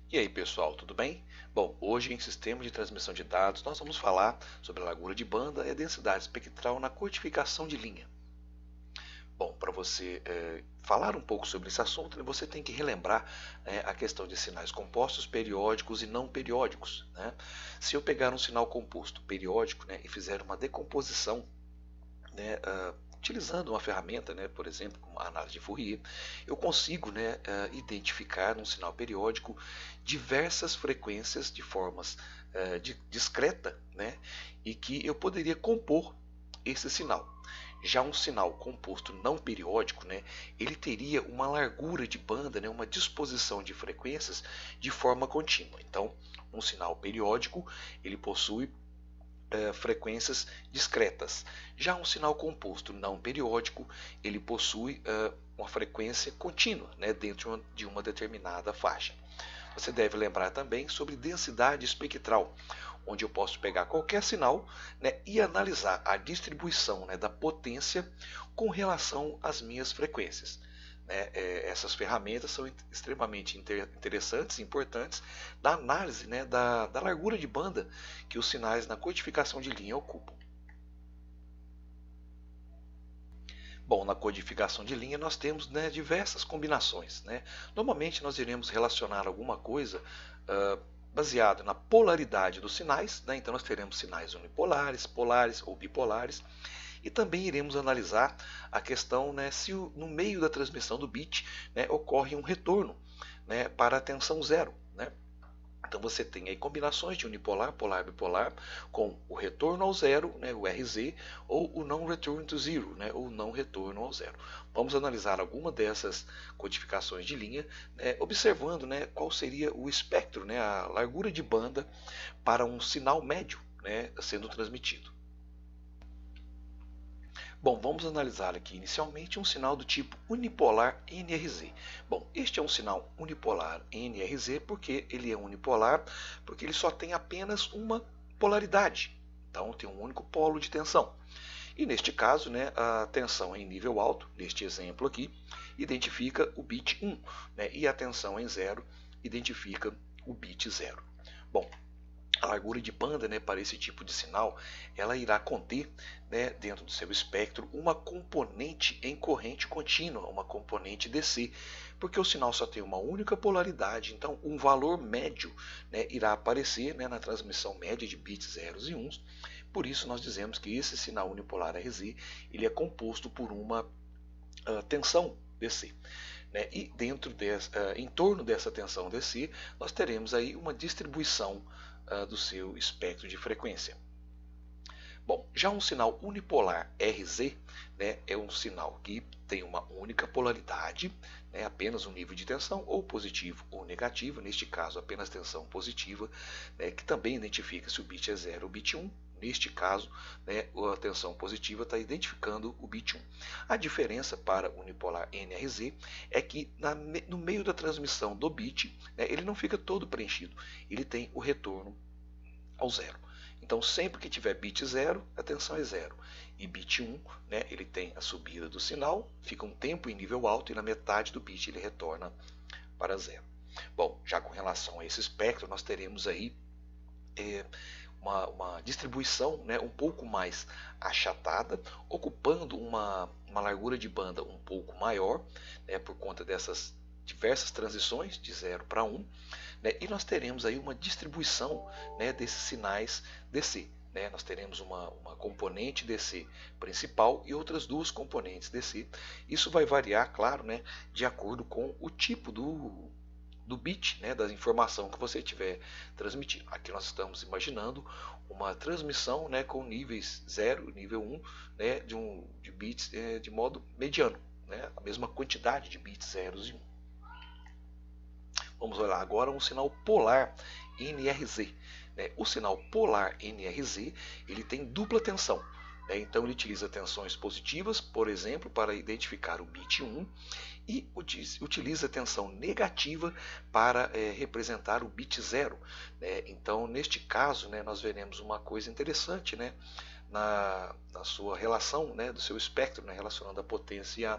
E aí pessoal, tudo bem? Bom, hoje em Sistema de Transmissão de Dados nós vamos falar sobre a largura de banda e a densidade espectral na codificação de linha. Bom, para você falar um pouco sobre esse assunto, você tem que relembrar a questão de sinais compostos, periódicos e não periódicos. Né? Se eu pegar um sinal composto periódico, e fizer uma decomposição, utilizando uma ferramenta, por exemplo, como a análise de Fourier, eu consigo identificar num sinal periódico diversas frequências de formas discreta, e que eu poderia compor esse sinal. Já um sinal composto não periódico, ele teria uma largura de banda, uma disposição de frequências de forma contínua. Então, um sinal periódico ele possui frequências discretas. Já um sinal composto não periódico, ele possui uma frequência contínua, dentro de uma determinada faixa. Você deve lembrar também sobre densidade espectral, onde eu posso pegar qualquer sinal e analisar a distribuição da potência com relação às minhas frequências. Essas ferramentas são extremamente interessantes e importantes na análise da largura de banda que os sinais na codificação de linha ocupam. Bom, na codificação de linha nós temos diversas combinações. Normalmente nós iremos relacionar alguma coisa baseado na polaridade dos sinais. Então nós teremos sinais unipolares, polares ou bipolares. E também iremos analisar a questão se no meio da transmissão do bit ocorre um retorno para a tensão zero. Então você tem aí combinações de unipolar, polar, bipolar, com o retorno ao zero, o RZ, ou o não return to zero, ou não retorno ao zero. Vamos analisar alguma dessas codificações de linha, observando qual seria o espectro, a largura de banda para um sinal médio sendo transmitido. Bom, vamos analisar aqui inicialmente um sinal do tipo unipolar NRZ. Bom, este é um sinal unipolar NRZ porque ele é unipolar, porque ele só tem apenas uma polaridade. Então tem um único polo de tensão. E neste caso, a tensão em nível alto, neste exemplo aqui, identifica o bit 1, e a tensão em zero identifica o bit 0. Bom, a largura de banda para esse tipo de sinal, ela irá conter dentro do seu espectro uma componente em corrente contínua, uma componente DC, porque o sinal só tem uma única polaridade, então um valor médio irá aparecer na transmissão média de bits zeros e uns. Por isso nós dizemos que esse sinal unipolar RZ ele é composto por uma tensão DC. E em torno dessa tensão DC, nós teremos aí uma distribuição do seu espectro de frequência. Bom, já um sinal unipolar RZ é um sinal que tem uma única polaridade, apenas um nível de tensão, ou positivo ou negativo, neste caso apenas tensão positiva, que também identifica se o bit é 0 ou bit 1. Neste caso, a tensão positiva está identificando o bit 1. A diferença para o unipolar NRZ é que no meio da transmissão do bit, ele não fica todo preenchido, ele tem o retorno ao zero. Então, sempre que tiver bit 0, a tensão é 0. E bit 1, ele tem a subida do sinal, fica um tempo em nível alto e na metade do bit ele retorna para 0. Bom, já com relação a esse espectro, nós teremos aí uma distribuição um pouco mais achatada, ocupando uma largura de banda um pouco maior, por conta dessas diversas transições de 0 para 1, e nós teremos aí uma distribuição desses sinais DC. Nós teremos uma componente DC principal e outras duas componentes DC. Isso vai variar, claro, de acordo com o tipo do bit, da informação que você estiver transmitindo. Aqui nós estamos imaginando uma transmissão com níveis 0, nível 1, de bits de modo mediano, a mesma quantidade de bits zeros e 1. Vamos olhar agora um sinal polar NRZ. O sinal polar NRZ ele tem dupla tensão. Então ele utiliza tensões positivas, por exemplo, para identificar o bit 1 e utiliza tensão negativa para representar o bit 0. Então neste caso nós veremos uma coisa interessante na sua relação do seu espectro, relacionando a potência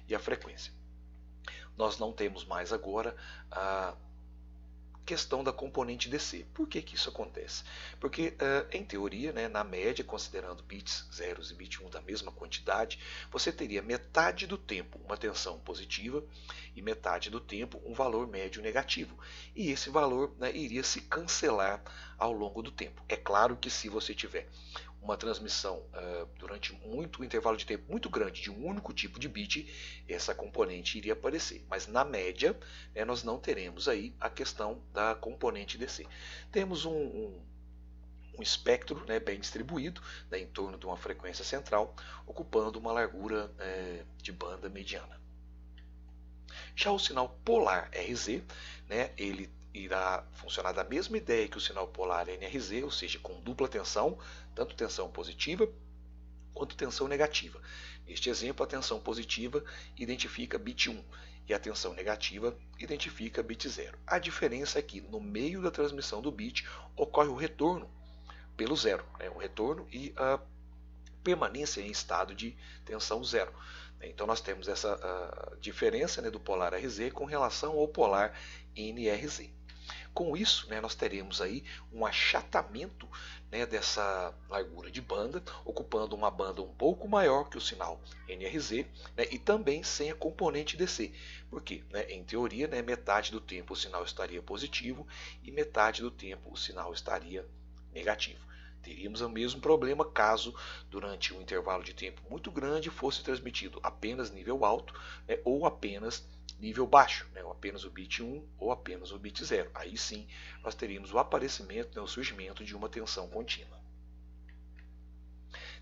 e a frequência. Nós não temos mais agora questão da componente DC. Por que que isso acontece? Porque, em teoria, né, na média, considerando bits 0 e bit 1 da mesma quantidade, você teria metade do tempo uma tensão positiva e metade do tempo um valor médio negativo. E esse valor, né, iria se cancelar ao longo do tempo. É claro que se você tiver uma transmissão durante um intervalo de tempo muito grande de um único tipo de bit, essa componente iria aparecer. Mas na média, né, nós não teremos aí a questão da componente DC. Temos um espectro, né, bem distribuído, né, em torno de uma frequência central, ocupando uma largura de banda mediana. Já o sinal polar RZ, né, ele irá funcionar da mesma ideia que o sinal polar NRZ, ou seja, com dupla tensão, tanto tensão positiva quanto tensão negativa. Neste exemplo, a tensão positiva identifica bit 1 e a tensão negativa identifica bit 0. A diferença é que no meio da transmissão do bit ocorre o retorno pelo zero, né, o retorno e a permanência em estado de tensão zero. Então nós temos essa diferença, né, do polar RZ com relação ao polar NRZ. Com isso, né, nós teremos aí um achatamento, né, dessa largura de banda, ocupando uma banda um pouco maior que o sinal NRZ, né, e também sem a componente DC. Por quê? Né, em teoria, né, metade do tempo o sinal estaria positivo e metade do tempo o sinal estaria negativo. Teríamos o mesmo problema caso, durante um intervalo de tempo muito grande, fosse transmitido apenas nível alto, né, ou apenas nível baixo, né, ou apenas o bit 1 ou apenas o bit 0. Aí sim nós teríamos o aparecimento, né, o surgimento de uma tensão contínua.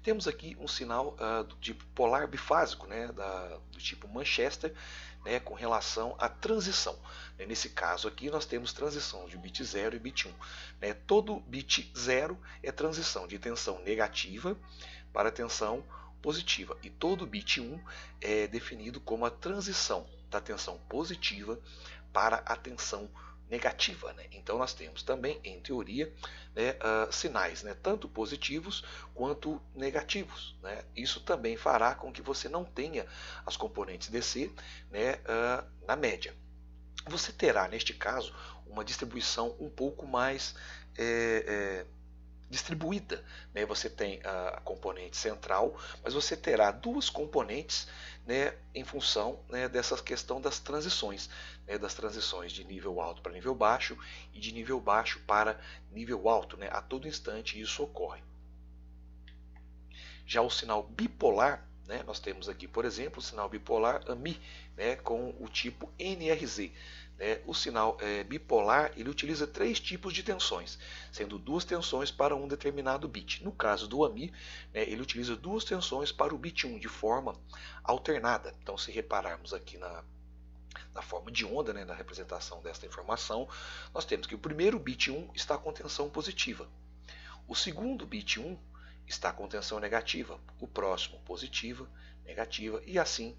Temos aqui um sinal do tipo polar bifásico, né, do tipo Manchester, né, com relação à transição. Nesse caso aqui nós temos transição de bit 0 e bit 1. Né, todo bit 0 é transição de tensão negativa para tensão positiva. E todo bit 1 é definido como a transição da tensão positiva para a tensão negativa. Né? Então nós temos também, em teoria, né, sinais, né, tanto positivos quanto negativos. Né? Isso também fará com que você não tenha as componentes DC, né, na média. Você terá, neste caso, uma distribuição um pouco mais distribuída. Né? Você tem a componente central, mas você terá duas componentes, né, em função, né, dessa questão das transições, né, das transições de nível alto para nível baixo e de nível baixo para nível alto. Né? A todo instante isso ocorre. Já o sinal bipolar, né, nós temos aqui, por exemplo, o sinal bipolar AMI, né, com o tipo NRZ. O sinal bipolar ele utiliza três tipos de tensões, sendo duas tensões para um determinado bit. No caso do AMI, ele utiliza duas tensões para o bit 1 de forma alternada. Então, se repararmos aqui na forma de onda, né, na representação desta informação, nós temos que o primeiro bit 1 está com tensão positiva. O segundo bit 1 está com tensão negativa. O próximo positiva, negativa e assim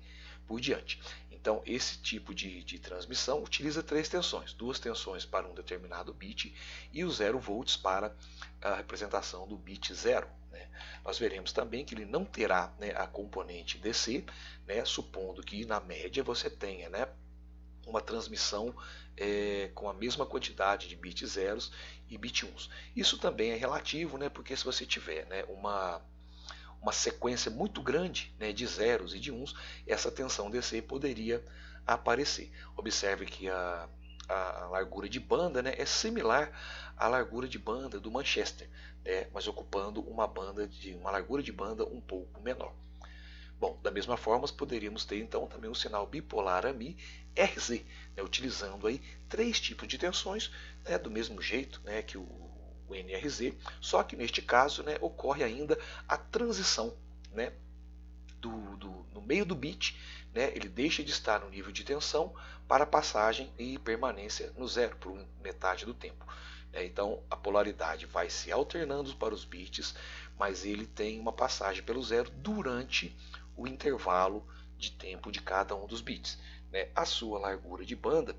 por diante. Então, esse tipo de transmissão utiliza três tensões, duas tensões para um determinado bit e o 0 volts para a representação do bit 0. Né? Nós veremos também que ele não terá, né, a componente DC, né, supondo que na média você tenha, né, uma transmissão com a mesma quantidade de bit zeros e bit 1s. Isso também é relativo, né, porque se você tiver, né, uma sequência muito grande, né, de zeros e de 1s, essa tensão DC poderia aparecer. Observe que a largura de banda, né, é similar à largura de banda do Manchester, né, mas ocupando uma largura de banda um pouco menor. Bom, da mesma forma, poderíamos ter então também o sinal bipolar AMI RZ, né, utilizando aí três tipos de tensões, né, do mesmo jeito, né, que o NRZ, só que neste caso, né, ocorre ainda a transição, né, no meio do bit, né, ele deixa de estar no nível de tensão para passagem e permanência no zero por metade do tempo. Então a polaridade vai se alternando para os bits, mas ele tem uma passagem pelo zero durante o intervalo de tempo de cada um dos bits. Né? A sua largura de banda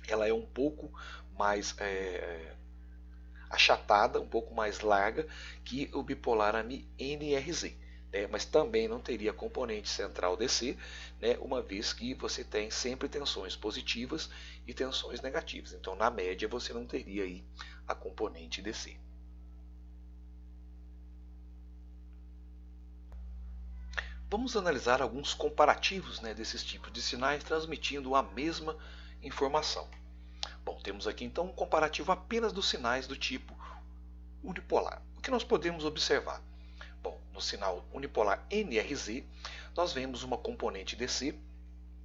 ela é um pouco mais achatada, um pouco mais larga que o bipolar AMI NRZ. né, mas também não teria componente central DC, né, uma vez que você tem sempre tensões positivas e tensões negativas. Então, na média, você não teria aí a componente DC. Vamos analisar alguns comparativos, né, desses tipos de sinais transmitindo a mesma informação. Bom, temos aqui então um comparativo apenas dos sinais do tipo unipolar. O que nós podemos observar? Bom, no sinal unipolar NRZ, nós vemos uma componente DC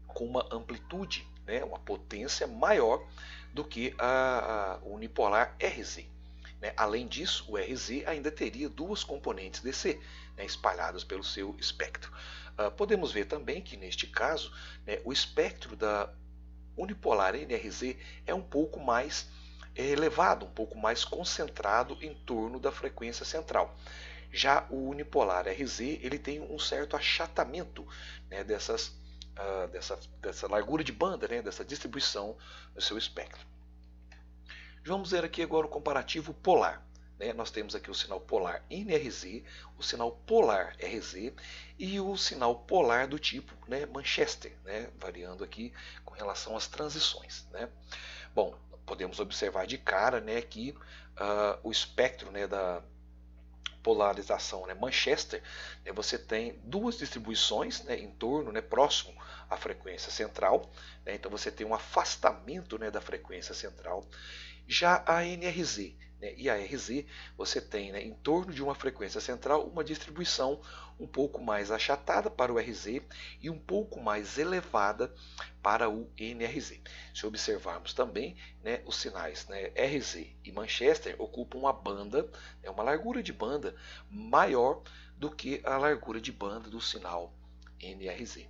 com uma amplitude, né, uma potência maior do que o unipolar RZ. Né? Além disso, o RZ ainda teria duas componentes DC, né, espalhadas pelo seu espectro. Podemos ver também que, neste caso, né, o espectro da unipolar NRZ é um pouco mais elevado, um pouco mais concentrado em torno da frequência central. Já o unipolar RZ ele tem um certo achatamento, né, dessa largura de banda, né, dessa distribuição do seu espectro. Vamos ver aqui agora o comparativo polar. Né? Nós temos aqui o sinal polar NRZ, o sinal polar RZ e o sinal polar do tipo, né, Manchester, né, variando aqui com relação às transições. Né? Bom, podemos observar de cara, né, que o espectro, né, da polarização, né, Manchester, né, você tem duas distribuições, né, em torno, né, próximo à frequência central, né, então você tem um afastamento, né, da frequência central. Já a NRZ, né, e a RZ, você tem, né, em torno de uma frequência central uma distribuição um pouco mais achatada para o RZ e um pouco mais elevada para o NRZ. Se observarmos também, né, os sinais, né, RZ e Manchester ocupam uma banda, né, uma largura de banda maior do que a largura de banda do sinal NRZ.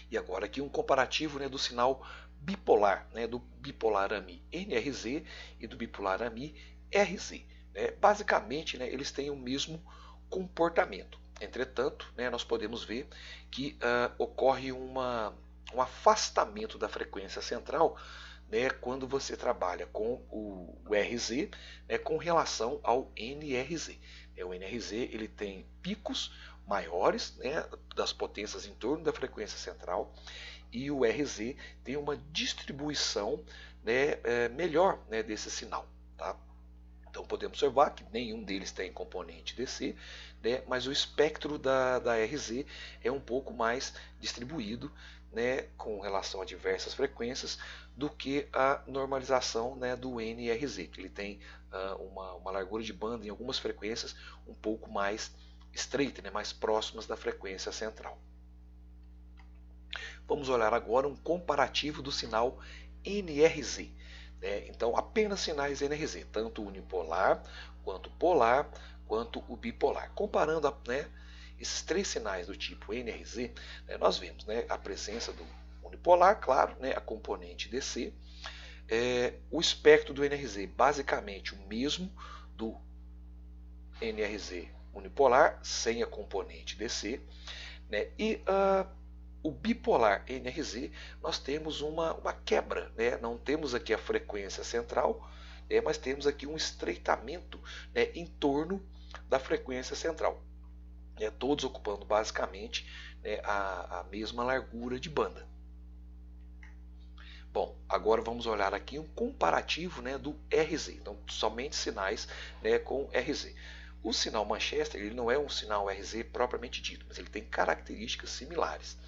E agora aqui um comparativo, né, do sinal bipolar, né, do bipolar AMI NRZ e do bipolar AMI RZ. Né? Basicamente, né, eles têm o mesmo comportamento. Entretanto, né, nós podemos ver que ocorre um afastamento da frequência central, né, quando você trabalha com o RZ, né, com relação ao NRZ. O NRZ ele tem picos maiores, né, das potências em torno da frequência central, e o RZ tem uma distribuição, né, melhor, né, desse sinal. Tá? Então podemos observar que nenhum deles tem componente DC, né, mas o espectro da RZ é um pouco mais distribuído, né, com relação a diversas frequências do que a normalização, né, do NRZ, que ele tem uma largura de banda em algumas frequências um pouco mais estreita, né, mais próximas da frequência central. Vamos olhar agora um comparativo do sinal NRZ. Né? Então, apenas sinais NRZ, tanto o unipolar, quanto o polar, quanto o bipolar. Comparando, né, esses três sinais do tipo NRZ, né, nós vemos, né, a presença do unipolar, claro, né, a componente DC, o espectro do NRZ basicamente o mesmo do NRZ unipolar, sem a componente DC, né, e o bipolar NRZ, nós temos uma quebra, né? Não temos aqui a frequência central, né? Mas temos aqui um estreitamento, né, em torno da frequência central, né? Todos ocupando basicamente, né, a mesma largura de banda. Bom, agora vamos olhar aqui um comparativo, né, do RZ, então somente sinais, né, com RZ. O sinal Manchester ele não é um sinal RZ propriamente dito, mas ele tem características similares.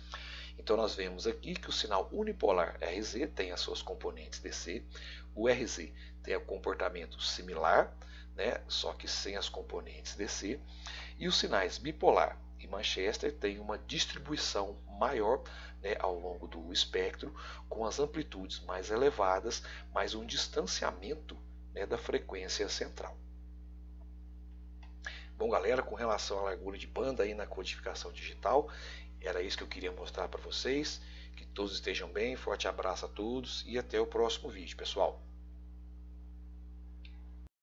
Então nós vemos aqui que o sinal unipolar RZ tem as suas componentes DC, o RZ tem o comportamento similar, né, só que sem as componentes DC, e os sinais bipolar e Manchester têm uma distribuição maior, né, ao longo do espectro, com as amplitudes mais elevadas, mas um distanciamento, né, da frequência central. Bom, galera, com relação à largura de banda aí na codificação digital, era isso que eu queria mostrar para vocês. Que todos estejam bem, forte abraço a todos e até o próximo vídeo, pessoal.